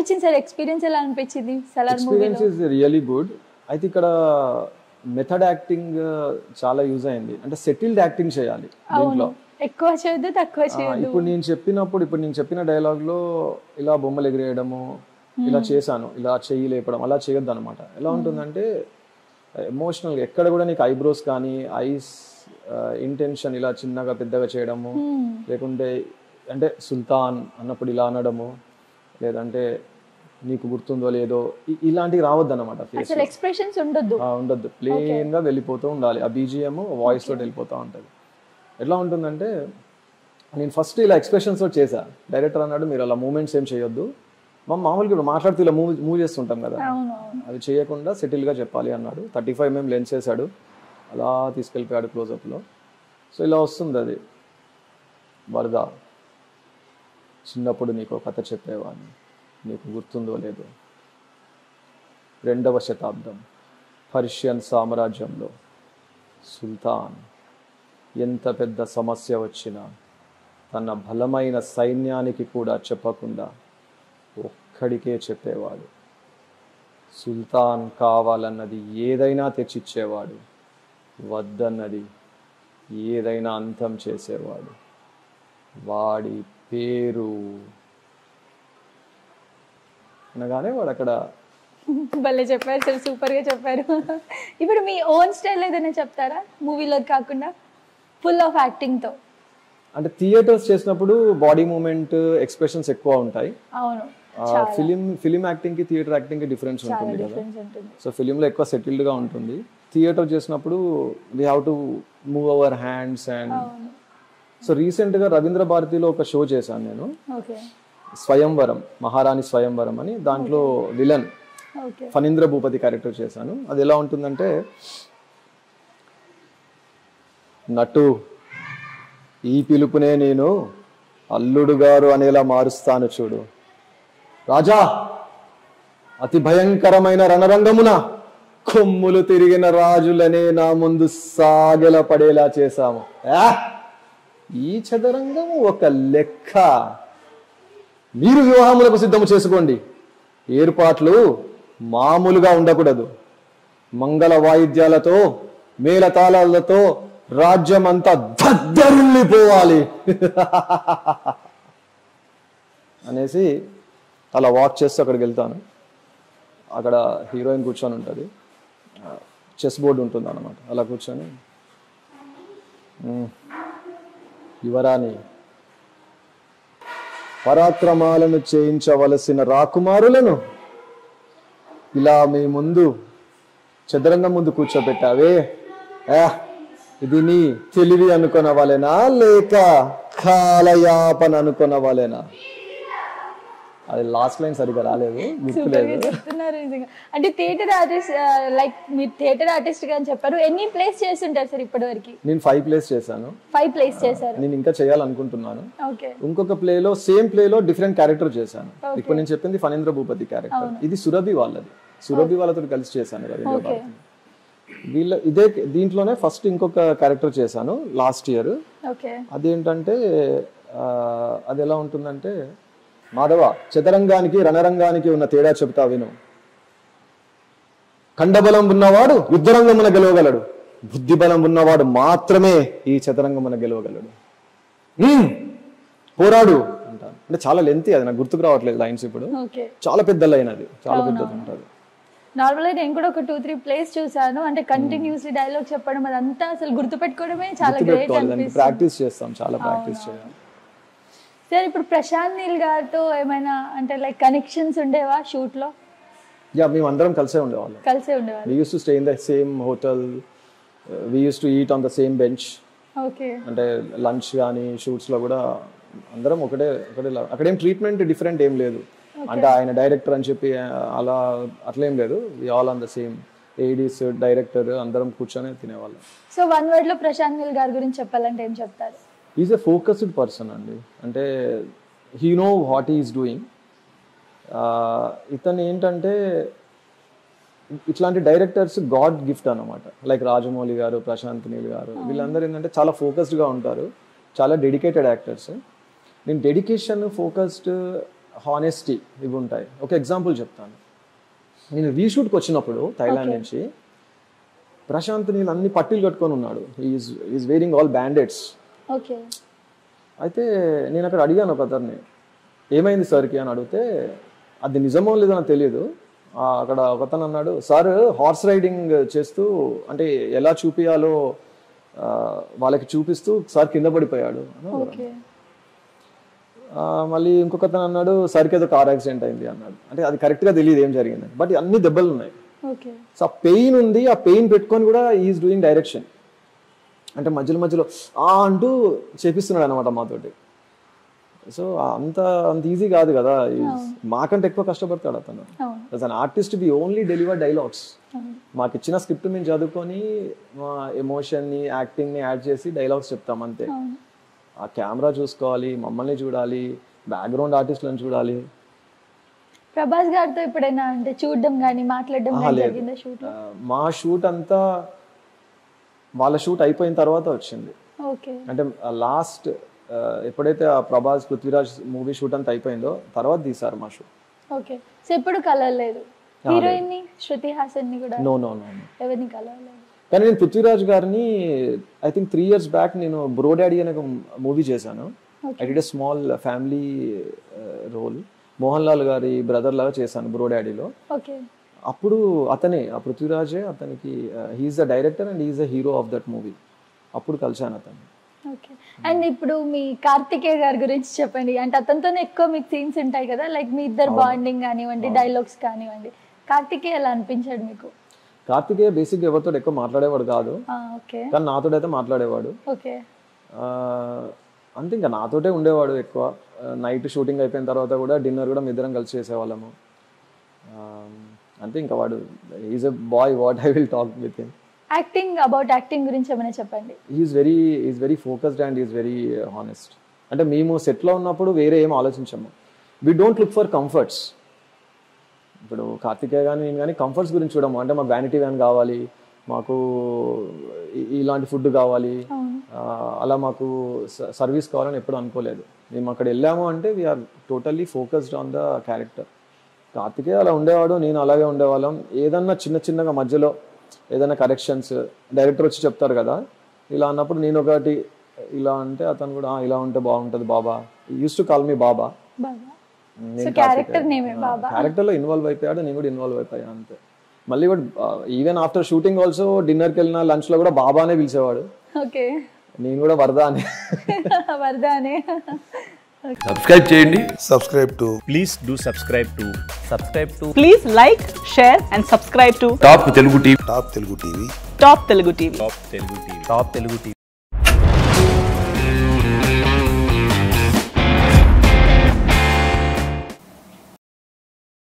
అనిపించింది sir? Experience ఎలా అనిపించింది సలార్ మూవీలో? Experience is really good. అయితే ఇక్కడ మెథడ్ యాక్టింగ్ చాలా యూజ్ అయింది. అంటే సెటిల్డ్ యాక్టింగ్ చేయాలి దీంట్లో. ఎక్కువ చేయొద్దు, తక్కువ చేయొద్దు. ఇప్పుడు నేను చెప్పిన డైలాగ్ లో ఇలా బొమ్మలు ఎగిరేయడము, ఇలా చేశాను, ఇలా చెయ్యి లేపడం, అలా చేయొద్దు అనమాట. ఎలా ఉంటుందంటే ఎమోషనల్ ఎక్కడ కూడా నీకు ఐబ్రోస్ కానీ ఐస్ ఇంటెన్షన్ ఇలా చిన్నగా పెద్దగా చేయడము, లేకుంటే అంటే సుల్తాన్ అన్నప్పుడు ఇలా అనడము, లేదంటే నీకు గుర్తుందో లేదో ఇలాంటివి రావద్దు అనమాట. అసలు ఎక్స్ప్రెషన్స్ ఉండొద్దు, ప్లెయిన్ గా వెళ్ళిపోతూ ఉండాలి. ఆ బీజిఎం వాయిస్ తోటి వెళ్ళిపోతూ ఉంటుంది. ఎట్లా ఉంటుందంటే నేను ఫస్ట్ ఇలా ఎక్స్ప్రెషన్స్ తోటి చేశా. డైరెక్టర్ అన్నాడు మీరు అలా మూమెంట్స్ ఏం చేయొద్దు, మామూలుగా ఇప్పుడు మాట్లాడుతూ ఇలా మూవ్ చేస్తుంటాం కదా, అవి చేయకుండా సెటిల్గా చెప్పాలి అన్నాడు. 35mm లెన్స్ వేసాడు, అలా తీసుకెళ్ళిపోయాడు క్లోజప్లో. సో ఇలా వస్తుంది అది. వరద, చిన్నప్పుడు నీకు కథ చెప్పేవాడిని, నీకు గుర్తుందో లేదో, 2వ శతాబ్దం పర్షియన్ సామ్రాజ్యంలో సుల్తాన్ ఎంత పెద్ద సమస్య వచ్చినా తన బలమైన సైన్యానికి కూడా చెప్పకుండా ఒక్కడికే చెప్పేవాడు. సుల్తాన్ కావాలన్నది ఏదైనా తెచ్చిచ్చేవాడు, వద్దన్నది ఏదైనా అంతం చేసేవాడు. వాడి పేరు అనగానే వాడు అక్కడ భలే చెప్పారు సార్, సూపర్ గా చెప్పారు. ఇప్పుడు మీ ఓన్ స్టైల్ ఏదైనా చెప్తారా మూవీలో కాకుండా, ఫుల్ ఆఫ్ యాక్టింగ్ తో? అంటే థియేటర్స్ చేసినప్పుడు బాడీ మూమెంట్ ఎక్స్ప్రెషన్స్ ఎక్కువ ఉంటాయి. అవును. ఫిలిం యాక్టింగ్ కి థియేటర్ యాక్టింగ్ కి డిఫరెన్స్ ఉంటుంది కదా. సో ఫిలిం లో ఎక్కువ సెటిల్డ్ గా ఉంటుంది. థియేటర్ చేసినప్పుడు we have to move our hands and. So recent గా రవీంద్ర భారతిలో ఒక షో చేశాను నేను, స్వయంవరం, మహారాణి స్వయంవరం అని. దాంట్లో విలన్ ఫణీంద్ర భూపతి క్యారెక్టర్ చేశాను. అది ఎలా ఉంటుందంటే, నటు ఈ పిలుపునే నేను అల్లుడు గారు అనేలా మారుస్తాను చూడు. రాజా, అతి భయంకరమైన రణరంగమున కొమ్ములు తిరిగిన రాజులనే నా ముందు సాగెల పడేలా చేశాము. ఈ చదరంగము ఒక లెక్క. మీరు వివాహములకు సిద్ధము చేసుకోండి. ఏర్పాట్లు మామూలుగా ఉండకూడదు. మంగళ వాయిద్యాలతో, మేళతాళాలతో రాజ్యం అంతా దద్దరిల్లిపోవాలి అనేసి అలా వాక్ చేస్తూ అక్కడికి వెళ్తాను. అక్కడ హీరోయిన్ కూర్చొని ఉంటుంది, చెస్ బోర్డు ఉంటుంది అన్నమాట. అలా కూర్చొని, యువరాణి, పరాక్రమాలను చేయించవలసిన రాకుమారులను ఇలా మీ ముందు చదరంగం ముందు కూర్చోబెట్టావే, ఇది నీ తెలివి అనుకునవాలేనా లేక కాలయాపన అనుకునవాలేనా? అది లాస్ట్ లైన్ సరిగా రాలేదు, గుర్తులేదు. అంటే థియేటర్ ఆర్టిస్ట్, లైక్ మీరు థియేటర్ ఆర్టిస్ట్ గా చెప్పారు. ఎన్ని ప్లేస్ చేస్తుంటారు సార్ ఇప్పటి వరకు? నేను 5 ప్లేస్ చేశాను. 5 ప్లేస్ చేశారు. నేను ఇంకా చేయాలనుకుంటున్నాను. ఇంకొక ప్లేలో, సేమ్ ప్లేలో డిఫరెంట్ క్యారెక్టర్ చేశాను. ఇప్పుడు నేను చెప్పింది ఫణీంద్ర భూపతి క్యారెక్టర్. ఇది సురభి వాళ్ళది. సురభి వాళ్ళతో కలిసి చేశాను రవీంద్ర భారతి. దీంట్లోనే ఫస్ట్ ఇంకొక క్యారెక్టర్ చేశాను లాస్ట్ ఇయర్. అదేంటంటే అది ఎలా ఉంటుందంటే, మాధవ, చదరంగానికి రణరంగానికి ఉన్న తేడా చెబుతా విను. కండబలం ఉన్నవాడు యుద్ధరంగమున గెలవగలడు, బుద్ధి బలం ఉన్నవాడు మాత్రమే ఈ చదరంగమున గెలవగలడు. పోరాడు అంటాను. అంటే చాలా లెంతీ, అది నాకు గుర్తుకు రావట్లేదు లైన్స్ ఇప్పుడు. చాలా పెద్ద లైన్, అది చాలా పెద్దది ఉంటుంది. నార్మల్గా నేను కూడా ఒక 2-3 ప్లేస్ చూసాను. అంటే కంటిన్యూస్లీ డైలాగ్ చెప్పడం, అదంతా అసలు గుర్తుపెట్టుకోవడమే చాలా గ్రేట్ అనిపిస్తుంది. ప్రాక్టీస్ చేస్తాం, చాలా ప్రాక్టీస్ చేయాలి. సార్, ఇప్పుడు ప్రశాంత్ నీల్ గారితో ఏమైనా అంటే లైక్ కనెక్షన్స్ ఉండేవా షూట్ లో? యా, మేము అందరం కలిసే ఉండేవాళ్ళం. We used to stay in the same hotel. We used to eat on the same bench. Okay. అంటే లంచ్ కానీ షూట్స్ లో కూడా అందరం ఒకటే. అక్కడేం ట్రీట్మెంట్ డిఫరెంట్ ఏం లేదు. అంటే ఆయన డైరెక్టర్ అని చెప్పి అలా అట్లేం లేదు. We all on the same, ADs, director అందరం కూర్చొని తినేవాళ్ళం. సో వన్ వర్డ్ లో ప్రశాంత్ నీల్ గారి గురించి చెప్పాలంటే ఏం చెప్తారు? ఈజ్ ఎ ఫోకస్డ్ పర్సన్ అండి. అంటే he know what is doing. ఇతను ఏంటంటే ఇట్లాంటి డైరెక్టర్స్ గాడ్ గిఫ్ట్ అన్నమాట. లైక్ రాజమౌళి గారు, ప్రశాంత్ నీల్ గారు, వీళ్ళందరూ ఏంటంటే చాలా ఫోకస్డ్గా ఉంటారు, చాలా డెడికేటెడ్ యాక్టర్స్. నేను డెడికేషన్, ఫోకస్డ్ హానెస్టీ ఇవి ఉంటాయి. ఒక ఎగ్జాంపుల్ చెప్తాను. నేను రీషూట్కి వచ్చినప్పుడు థైలాండ్ నుంచి ప్రశాంత్ నీళ్ళు అన్ని పట్టీలు కట్టుకొని ఉన్నాడు. Is wearing all Band-Aids. Okay. అయితే నేను అక్కడ అడిగాను ఒక అతన్ని, ఏమైంది సార్కి అని అడిగితే అది నిజమో లేదో నాకు తెలియదు. అక్కడ ఒకతను అన్నాడు, సార్ హార్స్ రైడింగ్ చేస్తూ అంటే ఎలా చూపించాలో వాళ్ళకి చూపిస్తూ సార్ కింద పడిపోయాడు. మళ్ళీ ఇంకొకతను అన్నాడు, సార్కి ఏదో కార్ యాక్సిడెంట్ అయింది అన్నాడు. అంటే అది కరెక్ట్గా తెలియదు ఏం జరిగింది, బట్ అన్ని దెబ్బలు ఉన్నాయి. సో ఆ పెయిన్ ఉంది, ఆ పెయిన్ పెట్టుకొని కూడా ఈజ్ డూయింగ్ డైరెక్షన్. అంటే మధ్యలో అంటూ చేపిస్తున్నాడు అనమాట మాతోటి. సో అంత ఈజీ కాదు కదా, మాకంటే ఎక్కువ కష్టపడతాడు అతను. As an artist we only deliver dialogues. మాకు ఇచ్చిన స్క్రిప్ట్ మేము చదువుకొని మా ఎమోషన్ని యాక్టింగ్ని యాడ్ చేసి డైలాగ్స్ చెప్తాం అంతే. ఆ కెమెరా చూసుకోవాలి, మమ్మల్ని చూడాలి, బ్యాక్గ్రౌండ్ ఆర్టిస్టులను చూడాలి. ప్రభాస్ గారితో ఎప్పుడైనా అంటే చూడడం కానీ మాట్లాడడం జరిగిందా షూట్? మా షూట్ అంతా వాళ్ళ షూట్ అయిపోయిన తర్వాత వచ్చింది. అంటే లాస్ట్ ఎప్పుడైతే ఆ ప్రభాస్ పృథ్వీరాజ్ మూవీ షూట్ అంతా అయిపోయిందో తర్వాత తీసారు మా షూట్. ఓకే. సో ఎప్పుడు కలవలేదు హీరోయిన్ ని, శృతి హాసన్ ని కూడా? నో ఎవరిని కలవలేదు. కానీ నేను పృథ్వీరాజ్ గారిని ఐ థింక్ 3 years బ్యాక్ నేను బ్రో డాడీ అనే ఒక మూవీ చేశాను. I did a small family role. Mohan Lal గారి బ్రదర్ లాగా చేశాను బ్రో డాడీలో. అప్పుడు అతనే, ఆ పృథ్వీరాజే అతనికి he's the director and he's the hero of that movie. అప్పుడు కలిశాను అతను. ఓకే. అండ్ ఇప్పుడు మీ కార్తికేయ గారి గురించి చెప్పండి. అంటే అతనితోనే ఎక్కువ మీకు సీన్స్ ఉంటాయి కదా, లైక్ మీ ఇద్దరు బాండింగ్ కానివ్వండి, డైలాగ్స్ కానివ్వండి. కార్తికేయ ఎలా అనిపించాడు మీకు? కార్తికేయ బేసిక్గా ఎవరితో ఎక్కువ మాట్లాడేవాడు కాదు, కానీ నాతో అయితే మాట్లాడేవాడు. అంతే, ఇంకా నాతోటే ఉండేవాడు ఎక్కువ. నైట్ షూటింగ్ అయిపోయిన తర్వాత కూడా డిన్నర్ కూడా ఇద్దరం కలిసి చేసేవాళ్ళము. అంతే, ఇంకా వాడు is a boy, what I will talk with him. Acting గురించి ఏమైనా చెప్పండి. Is very focused and is very honest. అంటే మేము సెట్లో ఉన్నప్పుడు వేరే ఏం ఆలోచించాము. We don't look for comforts. ఇప్పుడు కార్తికేయ కానీ నేను కానీ కంఫర్ట్స్ గురించి చూడము. అంటే మాకు వ్యానిటీ వ్యాన్ కావాలి, మాకు ఇలాంటి ఫుడ్ కావాలి, అలా మాకు సర్వీస్ కావాలని ఎప్పుడు అనుకోలేదు. మేము అక్కడ వెళ్ళాము అంటే we're totally focused on the character. Karthikeya అలా ఉండేవాడు, నేను అలాగే ఉండేవాళ్ళం. ఏదన్నా చిన్నగా మధ్యలో ఏదైనా కరెక్షన్స్ డైరెక్టర్ వచ్చి చెప్తారు కదా, ఇలా అన్నప్పుడు నేను ఒకటి ఇలా అంటే అతను కూడా ఇలా ఉంటే బాగుంటుంది బాబా. Uses to call me Baba. Character లో ఇన్వాల్వ్ అయిపోయాడు, నేను కూడా ఇన్వాల్వ్ అయిపోయాను అంతే. మళ్ళీ కూడా ఈవెన్ ఆఫ్టర్ షూటింగ్ ఆల్సో డిన్నర్కి వెళ్ళిన లంచ్ లో కూడా బాబానే పిలిచేవాడు. నేను కూడా వరదా అనే. సబ్స్క్రైబ్ చేయండి. Please do subscribe to please like, share and subscribe to top Telugu TV. Top Telugu TV.